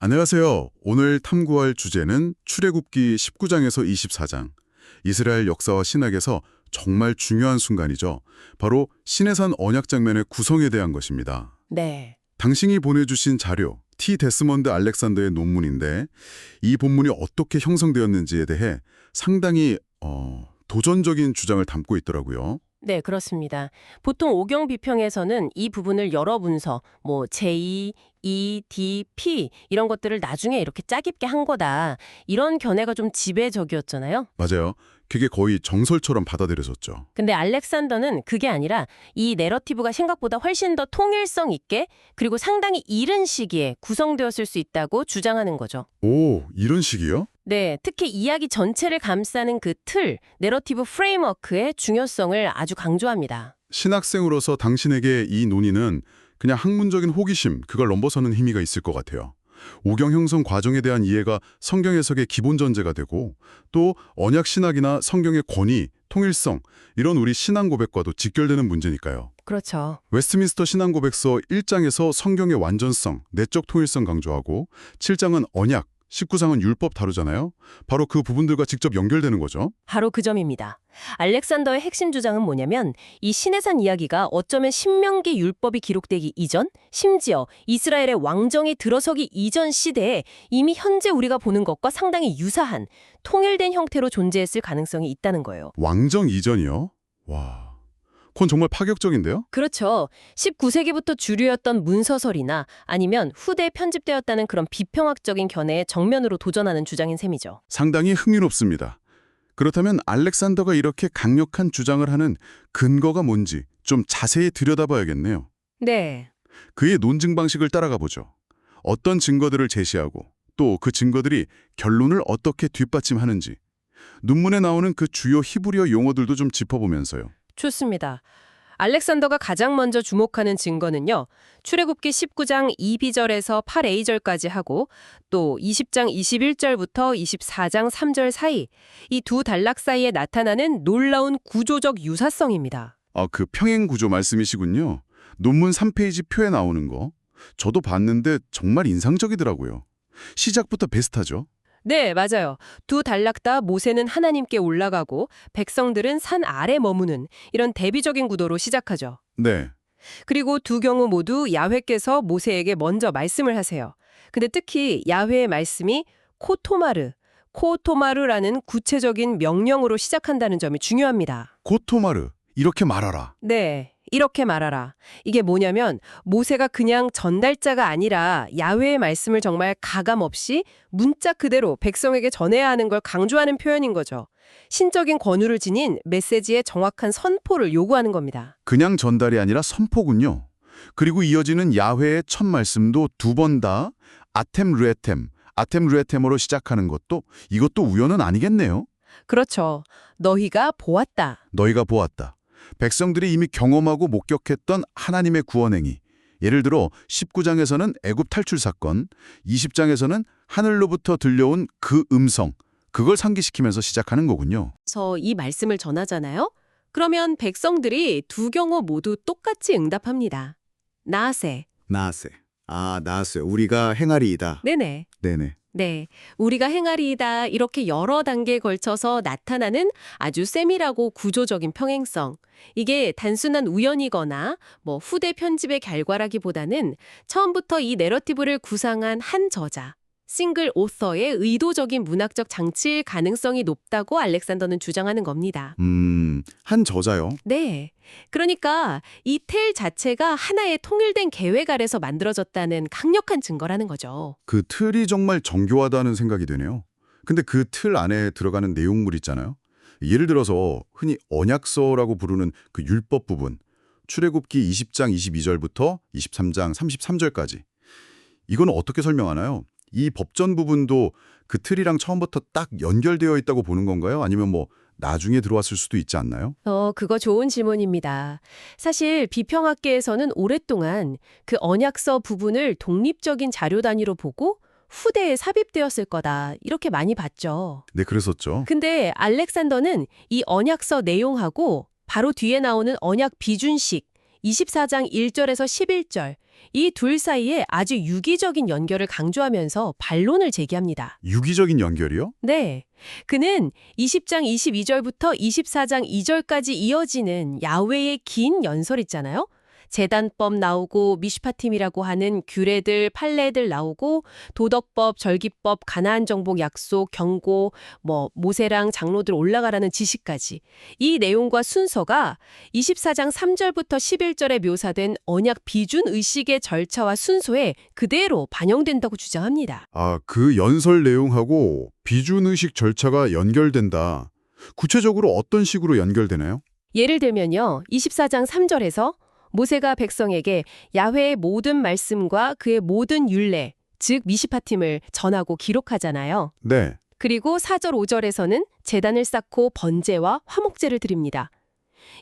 안녕하세요. 오늘 탐구할 주제는 출애굽기 19장에서 24장. 이스라엘 역사와 신학에서 정말 중요한 순간이죠. 바로 시내산 언약 장면의 구성에 대한 것입니다. 네. 당신이 보내주신 자료, T. 데스먼드 알렉산더의 논문인데 이 본문이 어떻게 형성되었는지에 대해 상당히 도전적인 주장을 담고 있더라고요. 네, 그렇습니다. 보통 오경 비평에서는 이 부분을 여러 문서, 제2, E, D, P 이런 것들을 나중에 이렇게 짜깁게 한 거다. 이런 견해가 좀 지배적이었잖아요. 맞아요. 그게 거의 정설처럼 받아들여졌죠. 근데 알렉산더는 그게 아니라 이 내러티브가 생각보다 훨씬 더 통일성 있게 그리고 상당히 이른 시기에 구성되었을 수 있다고 주장하는 거죠. 오, 이런 식이요? 네, 특히 이야기 전체를 감싸는 그 틀, 내러티브 프레임워크의 중요성을 아주 강조합니다. 신학생으로서 당신에게 이 논의는 그냥 학문적인 호기심, 그걸 넘어서는 힘이가 있을 것 같아요. 오경 형성 과정에 대한 이해가 성경 해석의 기본 전제가 되고 또 언약 신학이나 성경의 권위, 통일성 이런 우리 신앙 고백과도 직결되는 문제니까요. 그렇죠. 웨스트민스터 신앙 고백서 1장에서 성경의 완전성, 내적 통일성 강조하고 7장은 언약, 19장은 율법 다루잖아요. 바로 그 부분들과 직접 연결되는 거죠. 바로 그 점입니다. 알렉산더의 핵심 주장은 뭐냐면 이 시내산 이야기가 어쩌면 신명기 율법이 기록되기 이전, 심지어 이스라엘의 왕정이 들어서기 이전 시대에 이미 현재 우리가 보는 것과 상당히 유사한 통일된 형태로 존재했을 가능성이 있다는 거예요. 왕정 이전이요? 와, 그건 정말 파격적인데요? 그렇죠. 19세기부터 주류였던 문서설이나 아니면 후대에 편집되었다는 그런 비평학적인 견해에 정면으로 도전하는 주장인 셈이죠. 상당히 흥미롭습니다. 그렇다면 알렉산더가 이렇게 강력한 주장을 하는 근거가 뭔지 좀 자세히 들여다봐야겠네요. 네. 그의 논증 방식을 따라가 보죠. 어떤 증거들을 제시하고 또 그 증거들이 결론을 어떻게 뒷받침하는지 논문에 나오는 그 주요 히브리어 용어들도 좀 짚어보면서요. 좋습니다. 알렉산더가 가장 먼저 주목하는 증거는요. 출애굽기 19장 2b절에서 8a절까지 하고 또 20장 21절부터 24장 3절 사이 이 두 단락 사이에 나타나는 놀라운 구조적 유사성입니다. 그 평행 구조 말씀이시군요. 논문 3페이지 표에 나오는 거. 저도 봤는데 정말 인상적이더라고요. 시작부터 비슷하죠. 네, 맞아요. 두 단락 다 모세는 하나님께 올라가고 백성들은 산 아래 머무는 이런 대비적인 구도로 시작하죠. 네. 그리고 두 경우 모두 야훼께서 모세에게 먼저 말씀을 하세요. 근데 특히 야훼의 말씀이 코토마르라는 구체적인 명령으로 시작한다는 점이 중요합니다. 고토마르, 이렇게 말하라. 네, 이렇게 말하라. 이게 뭐냐면 모세가 그냥 전달자가 아니라 야훼의 말씀을 정말 가감없이 문자 그대로 백성에게 전해야 하는 걸 강조하는 표현인 거죠. 신적인 권위를 지닌 메시지의 정확한 선포를 요구하는 겁니다. 그냥 전달이 아니라 선포군요. 그리고 이어지는 야훼의 첫 말씀도 두 번 다 아템 르에템으로 시작하는 것도 이것도 우연은 아니겠네요. 그렇죠. 너희가 보았다. 너희가 보았다. 백성들이 이미 경험하고 목격했던 하나님의 구원행위. 예를 들어 19장에서는 애굽 탈출 사건, 20장에서는 하늘로부터 들려온 그 음성, 그걸 상기시키면서 시작하는 거군요. 그래서 이 말씀을 전하잖아요. 그러면 백성들이 두 경우 모두 똑같이 응답합니다. 나세. 나세. 나세. 우리가 행하리이다. 네네. 네네. 네, 우리가 행하리이다 이렇게 여러 단계에 걸쳐서 나타나는 아주 세밀하고 구조적인 평행성. 이게 단순한 우연이거나 후대 편집의 결과라기보다는 처음부터 이 내러티브를 구상한 한 저자, 싱글 오서의 의도적인 문학적 장치일 가능성이 높다고 알렉산더는 주장하는 겁니다. 한 저자요? 네. 그러니까 이 텔 자체가 하나의 통일된 계획 아래서 만들어졌다는 강력한 증거라는 거죠. 그 틀이 정말 정교하다는 생각이 되네요. 근데 그 틀 안에 들어가는 내용물 있잖아요. 예를 들어서 흔히 언약서라고 부르는 그 율법 부분, 출애굽기 20장 22절부터 23장 33절까지. 이건 어떻게 설명하나요? 이 법전 부분도 그 틀이랑 처음부터 딱 연결되어 있다고 보는 건가요? 아니면 나중에 들어왔을 수도 있지 않나요? 그거 좋은 질문입니다. 사실 비평학계에서는 오랫동안 그 언약서 부분을 독립적인 자료 단위로 보고 후대에 삽입되었을 거다 이렇게 많이 봤죠. 네, 그랬었죠. 근데 알렉산더는 이 언약서 내용하고 바로 뒤에 나오는 언약 비준식 24장 1절에서 11절 이 둘 사이에 아주 유기적인 연결을 강조하면서 반론을 제기합니다. 유기적인 연결이요? 네. 그는 20장 22절부터 24장 2절까지 이어지는 야훼의 긴 연설 있잖아요. 제단법 나오고 미슈파팀이라고 하는 규례들, 판례들 나오고 도덕법, 절기법, 가나안 정복 약속, 경고, 모세랑 장로들 올라가라는 지시까지. 이 내용과 순서가 24장 3절부터 11절에 묘사된 언약 비준 의식의 절차와 순서에 그대로 반영된다고 주장합니다. 아, 그 연설 내용하고 비준의식 절차가 연결된다. 구체적으로 어떤 식으로 연결되나요? 예를 들면요. 24장 3절에서 모세가 백성에게 야훼의 모든 말씀과 그의 모든 율례, 즉 미시파팀을 전하고 기록하잖아요. 네. 그리고 4절 5절에서는 제단을 쌓고 번제와 화목제를 드립니다.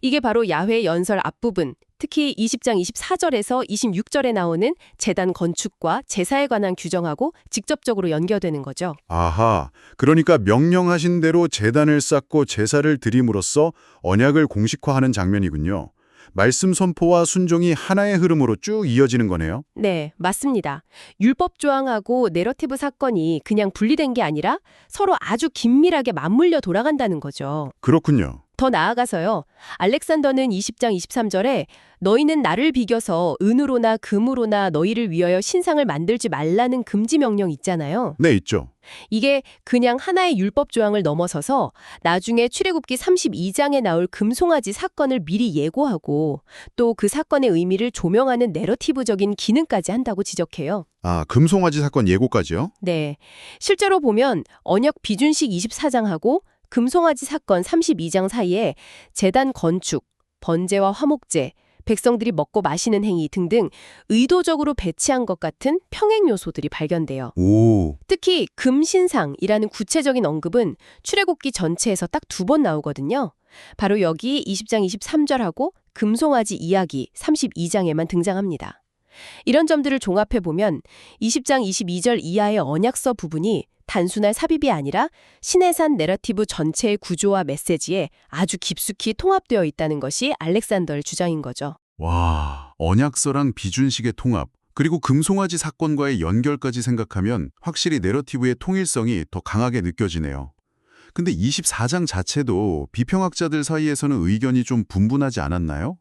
이게 바로 야훼의 연설 앞부분, 특히 20장 24절에서 26절에 나오는 제단 건축과 제사에 관한 규정하고 직접적으로 연결되는 거죠. 아하, 그러니까 명령하신 대로 제단을 쌓고 제사를 드림으로써 언약을 공식화하는 장면이군요. 말씀 선포와 순종이 하나의 흐름으로 쭉 이어지는 거네요. 네, 맞습니다. 율법 조항하고 내러티브 사건이 그냥 분리된 게 아니라 서로 아주 긴밀하게 맞물려 돌아간다는 거죠. 그렇군요. 더 나아가서요. 알렉산더는 20장 23절에 너희는 나를 비겨서 은으로나 금으로나 너희를 위하여 신상을 만들지 말라는 금지 명령 있잖아요. 네, 있죠. 이게 그냥 하나의 율법 조항을 넘어서서 나중에 출애굽기 32장에 나올 금송아지 사건을 미리 예고하고 또 그 사건의 의미를 조명하는 내러티브적인 기능까지 한다고 지적해요. 아, 금송아지 사건 예고까지요? 네. 실제로 보면 언약 비준식 24장하고 금송아지 사건 32장 사이에 제단 건축, 번제와 화목제, 백성들이 먹고 마시는 행위 등등 의도적으로 배치한 것 같은 평행 요소들이 발견돼요. 오, 특히 금신상이라는 구체적인 언급은 출애굽기 전체에서 딱 2번 나오거든요. 바로 여기 20장 23절하고 금송아지 이야기 32장에만 등장합니다. 이런 점들을 종합해보면 20장 22절 이하의 언약서 부분이 단순한 삽입이 아니라 시내산 내러티브 전체의 구조와 메시지에 아주 깊숙이 통합되어 있다는 것이 알렉산더의 주장인 거죠. 와, 언약서랑 비준식의 통합, 그리고 금송아지 사건과의 연결까지 생각하면 확실히 내러티브의 통일성이 더 강하게 느껴지네요. 근데 24장 자체도 비평학자들 사이에서는 의견이 좀 분분하지 않았나요?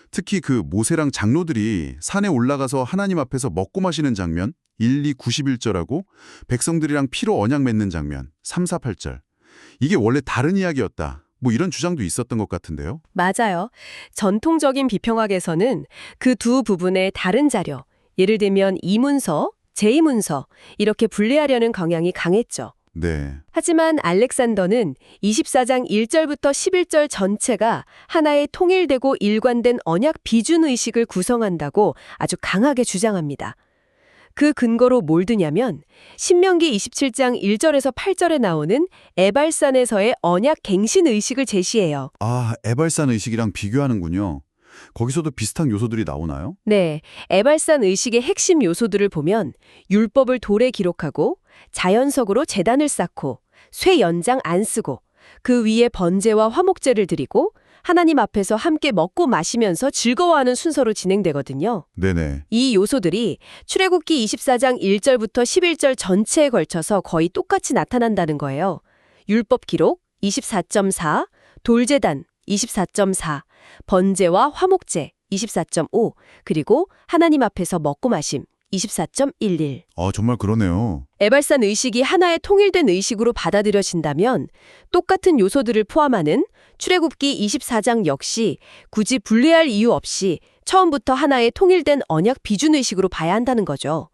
특히 그 모세랑 장로들이 산에 올라가서 하나님 앞에서 먹고 마시는 장면 1, 2, 91절하고 백성들이랑 피로 언약 맺는 장면 3, 4, 8절. 이게 원래 다른 이야기였다. 뭐 이런 주장도 있었던 것 같은데요. 맞아요. 전통적인 비평학에서는 그 두 부분의 다른 자료, 예를 들면 이문서, 제2문서 이렇게 분리하려는 경향이 강했죠. 네. 하지만 알렉산더는 24장 1절부터 11절 전체가 하나의 통일되고 일관된 언약 비준의식을 구성한다고 아주 강하게 주장합니다. 그 근거로 뭘 드냐면 신명기 27장 1절에서 8절에 나오는 에발산에서의 언약 갱신 의식을 제시해요. 아, 에발산 의식이랑 비교하는군요. 거기서도 비슷한 요소들이 나오나요? 네, 에발산 의식의 핵심 요소들을 보면 율법을 돌에 기록하고 자연석으로 제단을 쌓고 쇠 연장 안 쓰고 그 위에 번제와 화목제를 드리고 하나님 앞에서 함께 먹고 마시면서 즐거워하는 순서로 진행되거든요. 네네. 이 요소들이 출애굽기 24장 1절부터 11절 전체에 걸쳐서 거의 똑같이 나타난다는 거예요. 율법 기록 24.4, 돌제단 24.4, 번제와 화목제 24.5, 그리고 하나님 앞에서 먹고 마심 24.11. 정말 그러네요. 에발산 의식이 하나의 통일된 의식으로 받아들여진다면 똑같은 요소들을 포함하는 출애굽기 24장 역시 굳이 분리할 이유 없이 처음부터 하나의 통일된 언약 비준의식으로 봐야 한다는 거죠.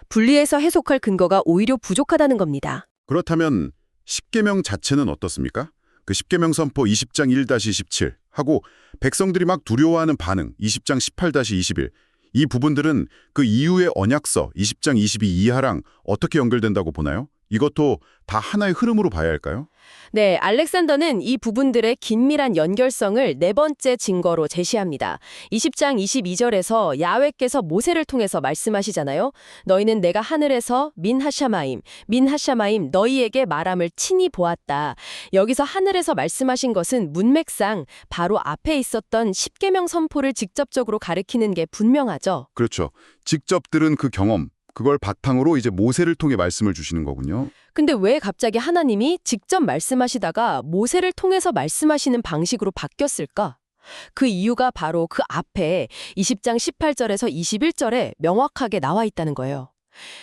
분리해서 해석할 근거가 오히려 부족하다는 겁니다. 그렇다면 십계명 자체는 어떻습니까? 그 십계명 선포 20장 1-17 하고 백성들이 막 두려워하는 반응 20장 18-21 이 부분들은 그 이후의 언약서 20장 22 이하랑 어떻게 연결된다고 보나요? 이것도 다 하나의 흐름으로 봐야 할까요? 네, 알렉산더는 이 부분들의 긴밀한 연결성을 네 번째 증거로 제시합니다. 20장 22절에서 야훼께서 모세를 통해서 말씀하시잖아요. 너희는 내가 하늘에서 민하샤마임 너희에게 말함을 친히 보았다. 여기서 하늘에서 말씀하신 것은 문맥상 바로 앞에 있었던 십계명 선포를 직접적으로 가리키는 게 분명하죠. 그렇죠. 직접 들은 그 경험, 그걸 바탕으로 이제 모세를 통해 말씀을 주시는 거군요. 근데 왜 갑자기 하나님이 직접 말씀하시다가 모세를 통해서 말씀하시는 방식으로 바뀌었을까? 그 이유가 바로 그 앞에 20장 18절에서 21절에 명확하게 나와 있다는 거예요.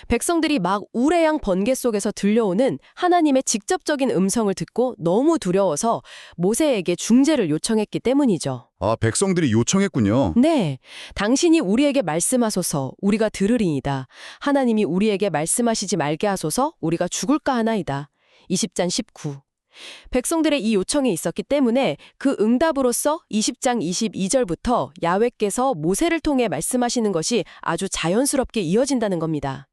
백성들이 막 우레양 번개 속에서 들려오는 하나님의 직접적인 음성을 듣고 너무 두려워서 모세에게 중재를 요청했기 때문이죠. 아, 백성들이 요청했군요. 네, 당신이 우리에게 말씀하소서 우리가 들으리이다. 하나님이 우리에게 말씀하시지 말게 하소서 우리가 죽을까 하나이다. 20장 19. 백성들의 이 요청이 있었기 때문에 그 응답으로서 20장 22절부터 야훼께서 모세를 통해 말씀하시는 것이 아주 자연스럽게 이어진다는 겁니다.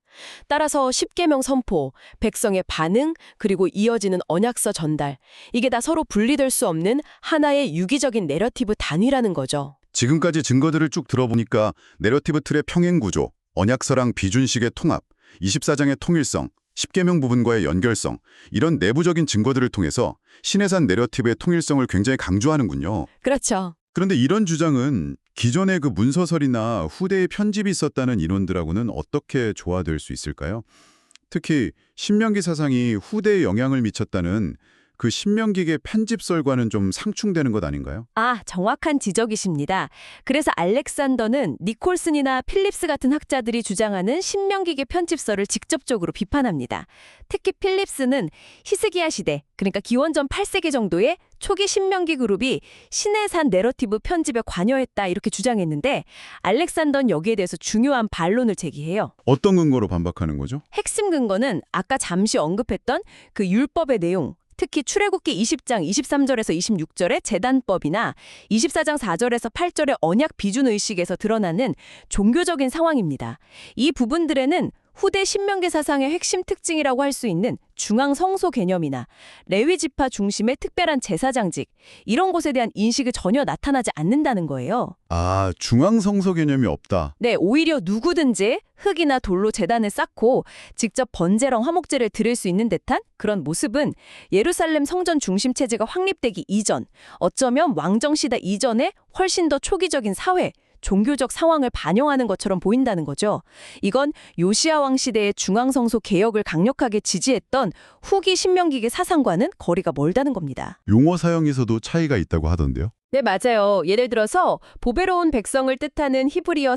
따라서 십계명 선포, 백성의 반응, 그리고 이어지는 언약서 전달, 이게 다 서로 분리될 수 없는 하나의 유기적인 내러티브 단위라는 거죠. 지금까지 증거들을 쭉 들어보니까 내러티브 틀의 평행 구조, 언약서랑 비준식의 통합, 24장의 통일성, 십계명 부분과의 연결성, 이런 내부적인 증거들을 통해서 시내산 내러티브의 통일성을 굉장히 강조하는군요. 그렇죠. 그런데 이런 주장은 기존의 그 문서설이나 후대의 편집이 있었다는 이론들하고는 어떻게 조화될 수 있을까요? 특히 신명기 사상이 후대에 영향을 미쳤다는 그 신명기의 편집설과는 좀 상충되는 것 아닌가요? 아, 정확한 지적이십니다. 그래서 알렉산더는 니콜슨이나 필립스 같은 학자들이 주장하는 신명기계 편집설을 직접적으로 비판합니다. 특히 필립스는 히스기야 시대, 그러니까 기원전 8세기 정도의 초기 신명기 그룹이 시내산 내러티브 편집에 관여했다 이렇게 주장했는데 알렉산더는 여기에 대해서 중요한 반론을 제기해요. 어떤 근거로 반박하는 거죠? 핵심 근거는 아까 잠시 언급했던 그 율법의 내용, 특히 출애굽기 20장 23절에서 26절의 제단법이나 24장 4절에서 8절의 언약 비준 의식에서 드러나는 종교적인 상황입니다. 이 부분들에는 후대 신명기 사상의 핵심 특징이라고 할 수 있는 중앙 성소 개념이나 레위 지파 중심의 특별한 제사장직, 이런 것에 대한 인식이 전혀 나타나지 않는다는 거예요. 아, 중앙성서 개념이 없다. 네, 오히려 누구든지 흙이나 돌로 제단을 쌓고 직접 번제랑 화목제를 드릴 수 있는 듯한 그런 모습은 예루살렘 성전 중심 체제가 확립되기 이전, 어쩌면 왕정시대 이전에 훨씬 더 초기적인 사회, 종교적 상황을 반영하는 것처럼 보인다는 거죠. 이건 요시야 왕 시대의 중앙성소 개혁을 강력하게 지지했던 후기 신명기계 사상과는 거리가 멀다는 겁니다. 용어 사용에서도 차이가 있다고 하던데요. 네, 맞아요. 예를 들어서 보배로운 백성을 뜻하는 히브리어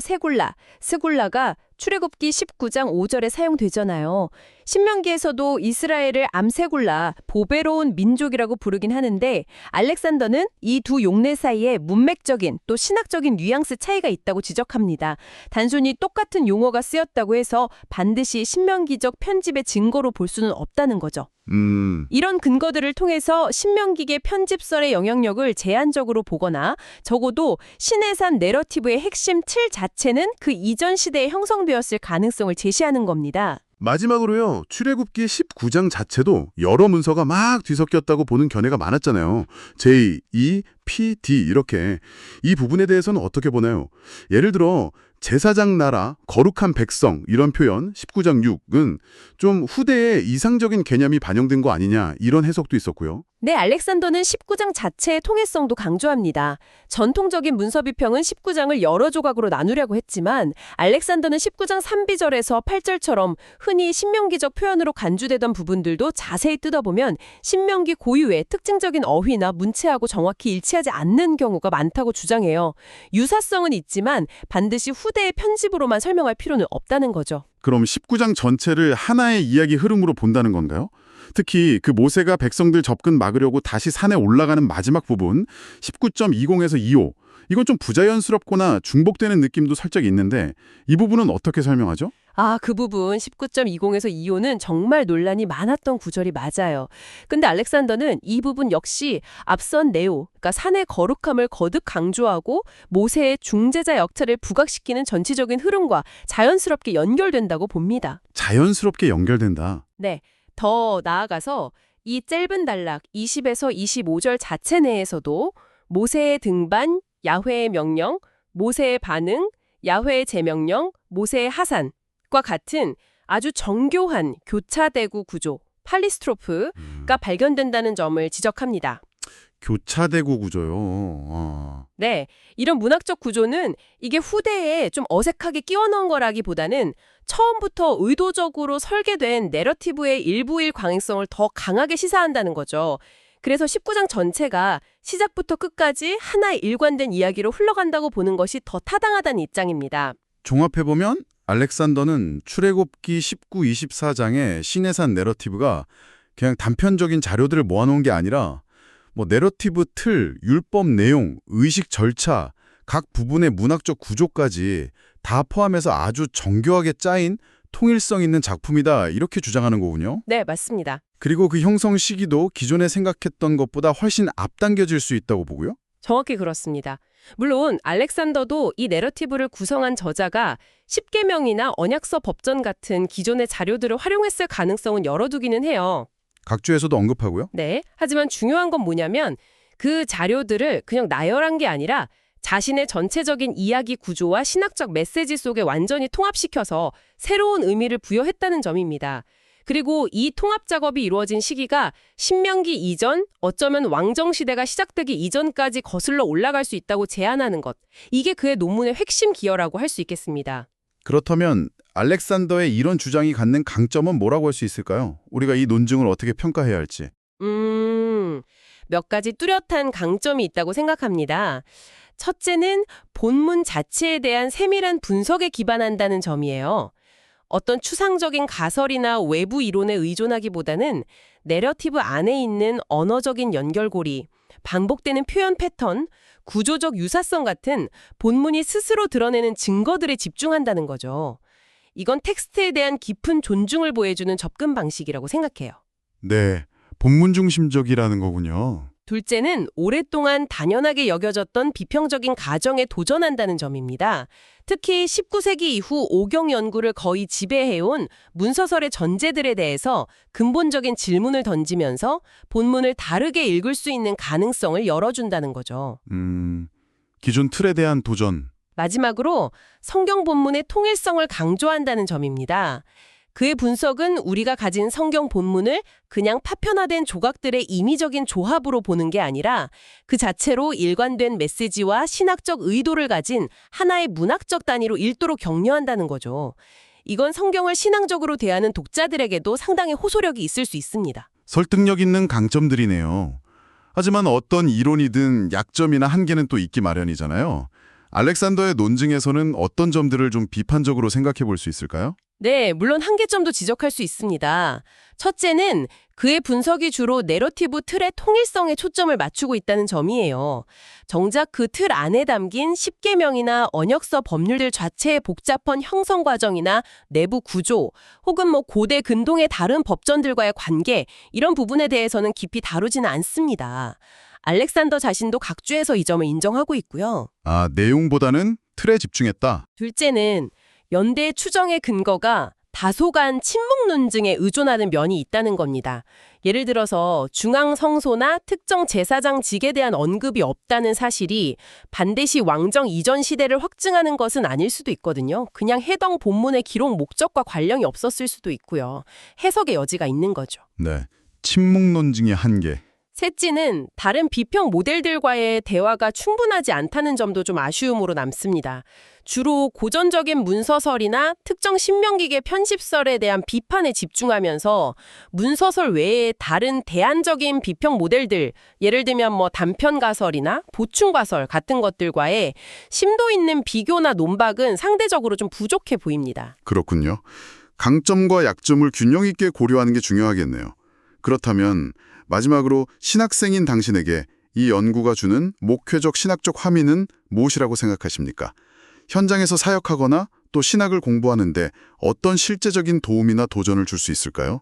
스굴라가 출애굽기 19장 5절에 사용되잖아요. 신명기에서도 이스라엘을 암세굴라, 보배로운 민족이라고 부르긴 하는데 알렉산더는 이 두 용례 사이에 문맥적인 또 신학적인 뉘앙스 차이가 있다고 지적합니다. 단순히 똑같은 용어가 쓰였다고 해서 반드시 신명기적 편집의 증거로 볼 수는 없다는 거죠. 이런 근거들을 통해서 신명기계 편집설의 영향력을 제한적으로 보거나 적어도 시내산 내러티브의 핵심 틀 자체는 그 이전 시대에 형성되었을 가능성을 제시하는 겁니다. 마지막으로요, 출애굽기 19장 자체도 여러 문서가 막 뒤섞였다고 보는 견해가 많았잖아요. J, E, P, D 이렇게. 이 부분에 대해서는 어떻게 보나요? 예를 들어 제사장 나라, 거룩한 백성 이런 표현 19장 6은 좀 후대에 이상적인 개념이 반영된 거 아니냐 이런 해석도 있었고요. 네, 알렉산더는 19장 자체의 통일성도 강조합니다. 전통적인 문서 비평은 19장을 여러 조각으로 나누려고 했지만 알렉산더는 19장 3비절에서 8절처럼 흔히 신명기적 표현으로 간주되던 부분들도 자세히 뜯어보면 신명기 고유의 특징적인 어휘나 문체하고 정확히 일치하지 않는 경우가 많다고 주장해요. 유사성은 있지만 반드시 후대의 편집으로만 설명할 필요는 없다는 거죠. 그럼 19장 전체를 하나의 이야기 흐름으로 본다는 건가요? 특히 그 모세가 백성들 접근 막으려고 다시 산에 올라가는 마지막 부분 19.20에서 25 이건 좀 부자연스럽거나 중복되는 느낌도 살짝 있는데 이 부분은 어떻게 설명하죠? 아, 그 부분 19.20에서 25는 정말 논란이 많았던 구절이 맞아요. 근데 알렉산더는 이 부분 역시 앞선 네오, 그러니까 산의 거룩함을 거듭 강조하고 모세의 중재자 역할을 부각시키는 전체적인 흐름과 자연스럽게 연결된다고 봅니다. 자연스럽게 연결된다. 네. 더 나아가서 이 짧은 단락 20에서 25절 자체 내에서도 모세의 등반, 야훼의 명령, 모세의 반응, 야훼의 제명령, 모세의 하산과 같은 아주 정교한 교차대구 구조, 팔리스트로프가 발견된다는 점을 지적합니다. 교차대구 구조요. 네, 이런 문학적 구조는 이게 후대에 좀 어색하게 끼워 넣은 거라기보다는 처음부터 의도적으로 설계된 내러티브의 일부일 가능성을 더 강하게 시사한다는 거죠. 그래서 19장 전체가 시작부터 끝까지 하나의 일관된 이야기로 흘러간다고 보는 것이 더 타당하다는 입장입니다. 종합해보면 알렉산더는 출애굽기 19, 24장의 시내산 내러티브가 그냥 단편적인 자료들을 모아놓은 게 아니라 뭐 내러티브 틀, 율법 내용, 의식 절차, 각 부분의 문학적 구조까지 다 포함해서 아주 정교하게 짜인 통일성 있는 작품이다 이렇게 주장하는 거군요. 네, 맞습니다. 그리고 그 형성 시기도 기존에 생각했던 것보다 훨씬 앞당겨질 수 있다고 보고요. 정확히 그렇습니다. 물론 알렉산더도 이 내러티브를 구성한 저자가 십계명이나 언약서 법전 같은 기존의 자료들을 활용했을 가능성은 열어두기는 해요. 각주에서도 언급하고요. 네. 하지만 중요한 건 뭐냐면 그 자료들을 그냥 나열한 게 아니라 자신의 전체적인 이야기 구조와 신학적 메시지 속에 완전히 통합시켜서 새로운 의미를 부여했다는 점입니다. 그리고 이 통합 작업이 이루어진 시기가 신명기 이전, 어쩌면 왕정시대가 시작되기 이전까지 거슬러 올라갈 수 있다고 제안하는 것. 이게 그의 논문의 핵심 기여라고 할 수 있겠습니다. 그렇다면 알렉산더의 이런 주장이 갖는 강점은 뭐라고 할 수 있을까요? 우리가 이 논증을 어떻게 평가해야 할지. 몇 가지 뚜렷한 강점이 있다고 생각합니다. 첫째는 본문 자체에 대한 세밀한 분석에 기반한다는 점이에요. 어떤 추상적인 가설이나 외부 이론에 의존하기보다는 내러티브 안에 있는 언어적인 연결고리, 반복되는 표현 패턴, 구조적 유사성 같은 본문이 스스로 드러내는 증거들에 집중한다는 거죠. 이건 텍스트에 대한 깊은 존중을 보여주는 접근 방식이라고 생각해요. 네, 본문 중심적이라는 거군요. 둘째는 오랫동안 단연하게 여겨졌던 비평적인 가정에 도전한다는 점입니다. 특히 19세기 이후 오경 연구를 거의 지배해온 문서설의 전제들에 대해서 근본적인 질문을 던지면서 본문을 다르게 읽을 수 있는 가능성을 열어준다는 거죠. 기존 틀에 대한 도전. 마지막으로 성경 본문의 통일성을 강조한다는 점입니다. 그의 분석은 우리가 가진 성경 본문을 그냥 파편화된 조각들의 임의적인 조합으로 보는 게 아니라 그 자체로 일관된 메시지와 신학적 의도를 가진 하나의 문학적 단위로 읽도록 격려한다는 거죠. 이건 성경을 신앙적으로 대하는 독자들에게도 상당히 호소력이 있을 수 있습니다. 설득력 있는 강점들이네요. 하지만 어떤 이론이든 약점이나 한계는 또 있기 마련이잖아요. 알렉산더의 논증에서는 어떤 점들을 좀 비판적으로 생각해 볼 수 있을까요? 네, 물론 한계점도 지적할 수 있습니다. 첫째는 그의 분석이 주로 내러티브 틀의 통일성에 초점을 맞추고 있다는 점이에요. 정작 그 틀 안에 담긴 십계명이나 언역서 법률들 자체의 복잡한 형성 과정이나 내부 구조, 혹은 고대 근동의 다른 법전들과의 관계, 이런 부분에 대해서는 깊이 다루지는 않습니다. 알렉산더 자신도 각주에서 이 점을 인정하고 있고요. 내용보다는 틀에 집중했다. 둘째는 연대 추정의 근거가 다소간 침묵 논증에 의존하는 면이 있다는 겁니다. 예를 들어서 중앙 성소나 특정 제사장 직에 대한 언급이 없다는 사실이 반드시 왕정 이전 시대를 확증하는 것은 아닐 수도 있거든요. 그냥 해당 본문의 기록 목적과 관련이 없었을 수도 있고요. 해석의 여지가 있는 거죠. 네, 침묵 논증의 한계. 셋째는 다른 비평 모델들과의 대화가 충분하지 않다는 점도 좀 아쉬움으로 남습니다. 주로 고전적인 문서설이나 특정 신명기계 편집설에 대한 비판에 집중하면서 문서설 외에 다른 대안적인 비평 모델들, 예를 들면 단편 가설이나 보충 가설 같은 것들과의 심도 있는 비교나 논박은 상대적으로 좀 부족해 보입니다. 그렇군요. 강점과 약점을 균형 있게 고려하는 게 중요하겠네요. 그렇다면 마지막으로 신학생인 당신에게 이 연구가 주는 목회적 신학적 함의는 무엇이라고 생각하십니까? 현장에서 사역하거나 또 신학을 공부하는데 어떤 실제적인 도움이나 도전을 줄 수 있을까요?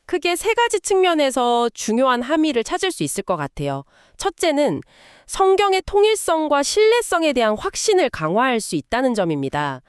크게 세 가지 측면에서 중요한 함의를 찾을 수 있을 것 같아요. 첫째는 성경의 통일성과 신뢰성에 대한 확신을 강화할 수 있다는 점입니다.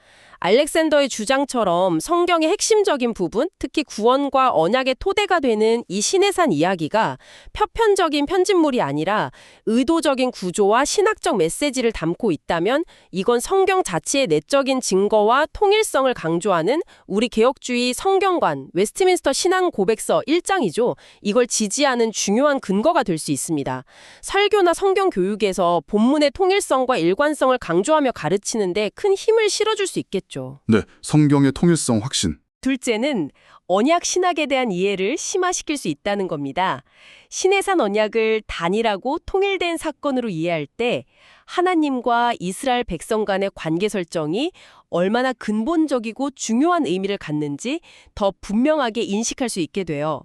알렉산더의 주장처럼 성경의 핵심적인 부분, 특히 구원과 언약의 토대가 되는 이 시내산 이야기가 표편적인 편집물이 아니라 의도적인 구조와 신학적 메시지를 담고 있다면 이건 성경 자체의 내적인 증거와 통일성을 강조하는 우리 개혁주의 성경관, 웨스트민스터 신앙 고백서 1장이죠. 이걸 지지하는 중요한 근거가 될 수 있습니다. 설교나 성경 교육에서 본문의 통일성과 일관성을 강조하며 가르치는데 큰 힘을 실어줄 수 있겠죠. 네, 성경의 통일성 확신. 둘째는 언약 신학에 대한 이해를 심화시킬 수 있다는 겁니다. 시내산 언약을 단일하고 통일된 사건으로 이해할 때 하나님과 이스라엘 백성 간의 관계 설정이 얼마나 근본적이고 중요한 의미를 갖는지 더 분명하게 인식할 수 있게 돼요.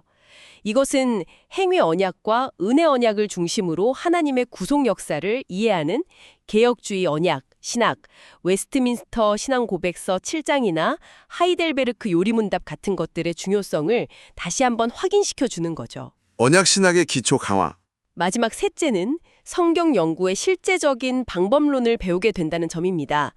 이것은 행위 언약과 은혜 언약을 중심으로 하나님의 구속 역사를 이해하는 개혁주의 언약, 신학, 웨스트민스터 신앙 고백서 7장이나 하이델베르크 요리문답 같은 것들의 중요성을 다시 한번 확인시켜 주는 거죠. 언약 신학의 기초 강화. 마지막 셋째는 성경 연구의 실제적인 방법론을 배우게 된다는 점입니다.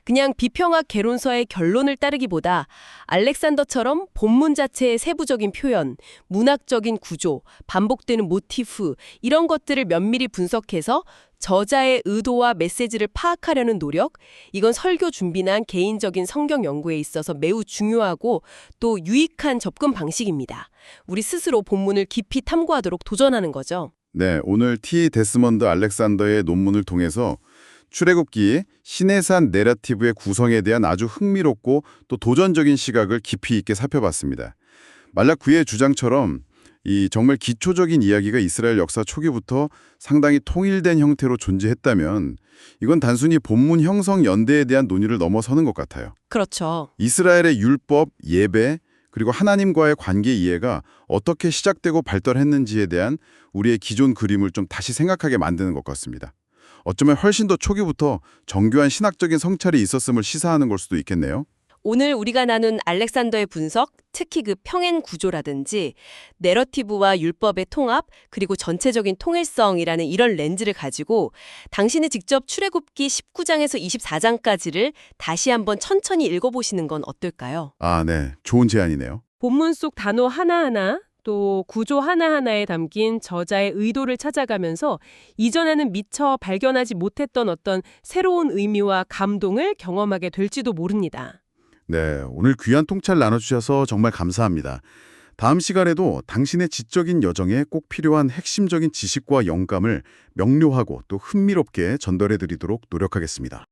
그냥 비평학 개론서의 결론을 따르기보다 알렉산더처럼 본문 자체의 세부적인 표현, 문학적인 구조, 반복되는 모티프 이런 것들을 면밀히 분석해서 저자의 의도와 메시지를 파악하려는 노력, 이건 설교 준비나 개인적인 성경 연구에 있어서 매우 중요하고 또 유익한 접근 방식입니다. 우리 스스로 본문을 깊이 탐구하도록 도전하는 거죠. 네, 오늘 T. 데스먼드 알렉산더의 논문을 통해서 출애굽기 시내산 내러티브의 구성에 대한 아주 흥미롭고 또 도전적인 시각을 깊이 있게 살펴봤습니다. 만약 그의 주장처럼 이 정말 기초적인 이야기가 이스라엘 역사 초기부터 상당히 통일된 형태로 존재했다면 이건 단순히 본문 형성 연대에 대한 논의를 넘어서는 것 같아요. 그렇죠. 이스라엘의 율법, 예배, 그리고 하나님과의 관계 이해가 어떻게 시작되고 발달했는지에 대한 우리의 기존 그림을 좀 다시 생각하게 만드는 것 같습니다. 어쩌면 훨씬 더 초기부터 정교한 신학적인 성찰이 있었음을 시사하는 걸 수도 있겠네요. 오늘 우리가 나눈 알렉산더의 분석, 특히 그 평행 구조라든지 내러티브와 율법의 통합, 그리고 전체적인 통일성이라는 이런 렌즈를 가지고 당신이 직접 출애굽기 19장에서 24장까지를 다시 한번 천천히 읽어보시는 건 어떨까요? 아, 네. 좋은 제안이네요. 본문 속 단어 하나하나 또 구조 하나하나에 담긴 저자의 의도를 찾아가면서 이전에는 미처 발견하지 못했던 어떤 새로운 의미와 감동을 경험하게 될지도 모릅니다. 네, 오늘 귀한 통찰 나눠주셔서 정말 감사합니다. 다음 시간에도 당신의 지적인 여정에 꼭 필요한 핵심적인 지식과 영감을 명료하고 또 흥미롭게 전달해드리도록 노력하겠습니다.